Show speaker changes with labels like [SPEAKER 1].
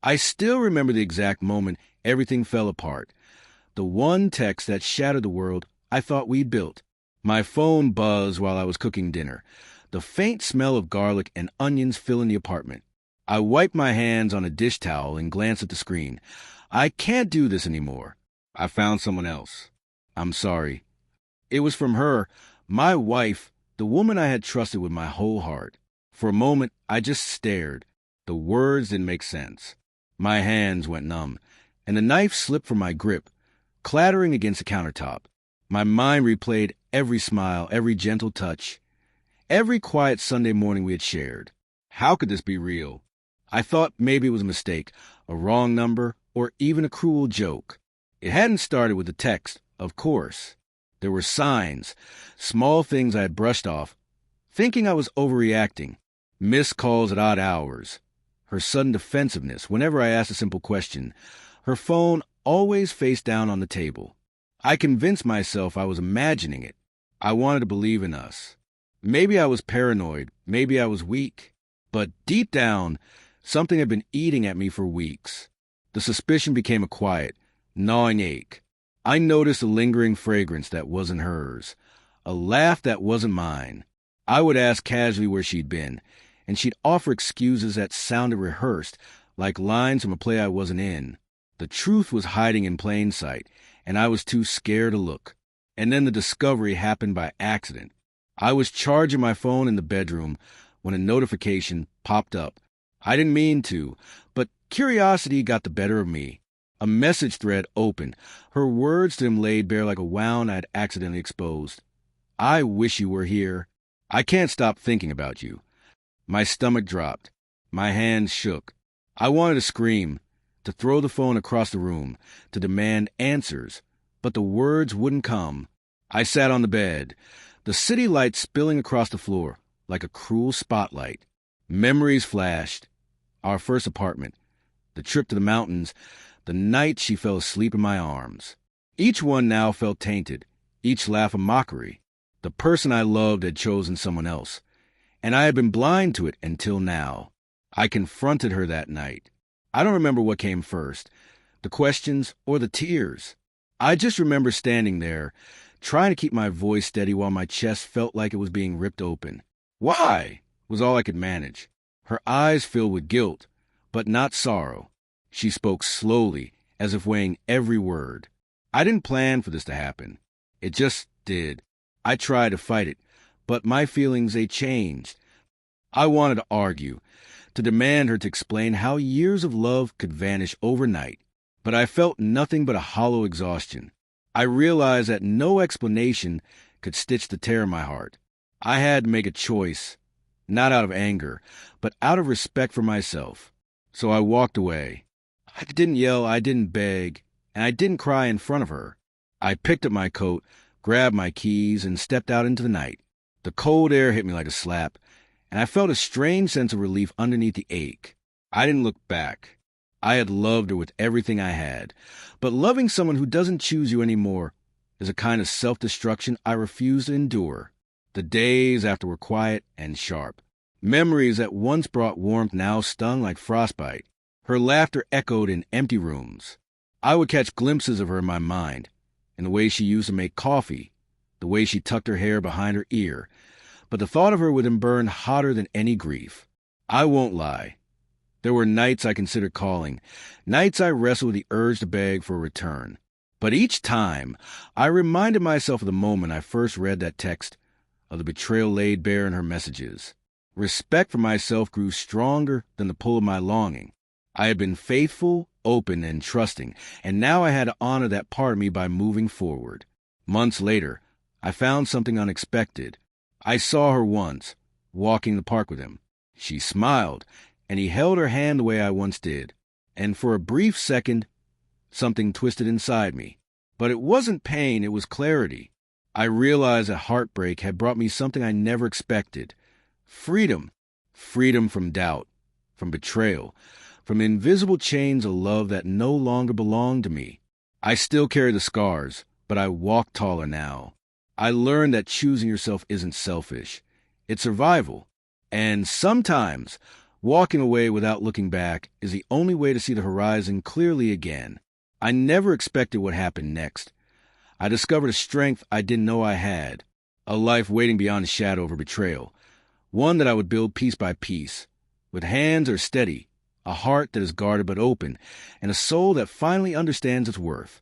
[SPEAKER 1] I still remember the exact moment everything fell apart. The one text that shattered the world I thought we'd built. My phone buzzed while I was cooking dinner. The faint smell of garlic and onions filling the apartment. I wiped my hands on a dish towel and glanced at the screen. I can't do this anymore. I found someone else. I'm sorry. It was from her, my wife, the woman I had trusted with my whole heart. For a moment, I just stared. The words didn't make sense. My hands went numb, and the knife slipped from my grip, clattering against the countertop. My mind replayed every smile, every gentle touch, every quiet Sunday morning we had shared. How could this be real? I thought maybe it was a mistake, a wrong number, or even a cruel joke. It hadn't started with the text, of course. There were signs, small things I had brushed off, thinking I was overreacting. Missed calls at odd hours. Her sudden defensiveness whenever I asked a simple question. Her phone always face down on the table. I convinced myself I was imagining it. I wanted to believe in us. Maybe I was paranoid, maybe I was weak. But deep down, something had been eating at me for weeks. The suspicion became a quiet, gnawing ache. I noticed a lingering fragrance that wasn't hers, a laugh that wasn't mine. I would ask casually where she'd been, and she'd offer excuses that sounded rehearsed, like lines from a play I wasn't in. The truth was hiding in plain sight, and I was too scared to look. And then the discovery happened by accident. I was charging my phone in the bedroom when a notification popped up. I didn't mean to, but curiosity got the better of me. A message thread opened, her words to him laid bare like a wound I'd accidentally exposed. I wish you were here. I can't stop thinking about you. My stomach dropped. My hands shook. I wanted to scream, to throw the phone across the room, to demand answers, but the words wouldn't come. I sat on the bed, the city light spilling across the floor like a cruel spotlight. Memories flashed. Our first apartment, the trip to the mountains, the night she fell asleep in my arms. Each one now felt tainted, each laugh a mockery. The person I loved had chosen someone else, and I had been blind to it until now. I confronted her that night. I don't remember what came first, the questions or the tears. I just remember standing there, trying to keep my voice steady while my chest felt like it was being ripped open. Why? Was all I could manage. Her eyes filled with guilt, but not sorrow. She spoke slowly, as if weighing every word. I didn't plan for this to happen. It just did. I tried to fight it, but my feelings, they changed. I wanted to argue, to demand her to explain how years of love could vanish overnight, but I felt nothing but a hollow exhaustion. I realized that no explanation could stitch the tear in my heart. I had to make a choice, not out of anger, but out of respect for myself. So I walked away. I didn't yell, I didn't beg, and I didn't cry in front of her. I picked up my coat, grabbed my keys, and stepped out into the night. The cold air hit me like a slap, and I felt a strange sense of relief underneath the ache. I didn't look back. I had loved her with everything I had, but loving someone who doesn't choose you anymore is a kind of self-destruction I refuse to endure. The days after were quiet and sharp. Memories that once brought warmth now stung like frostbite. Her laughter echoed in empty rooms. I would catch glimpses of her in my mind, in the way she used to make coffee, the way she tucked her hair behind her ear, but the thought of her would burn hotter than any grief. I won't lie. There were nights I considered calling, nights I wrestled with the urge to beg for a return. But each time, I reminded myself of the moment I first read that text, of the betrayal laid bare in her messages. Respect for myself grew stronger than the pull of my longing. I had been faithful, open, and trusting, and now I had to honor that part of me by moving forward. Months later, I found something unexpected. I saw her once, walking the park with him. She smiled, and he held her hand the way I once did. And for a brief second, something twisted inside me. But it wasn't pain, it was clarity. I realized that heartbreak had brought me something I never expected. Freedom. Freedom from doubt, from betrayal, from invisible chains of love that no longer belonged to me. I still carry the scars, but I walk taller now. I learned that choosing yourself isn't selfish. It's survival. And sometimes, Walking away without looking back is the only way to see the horizon clearly again. I never expected what happened next. I discovered a strength I didn't know I had, a life waiting beyond the shadow of a betrayal, one that I would build piece by piece, with hands that are steady, a heart that is guarded but open, and a soul that finally understands its worth.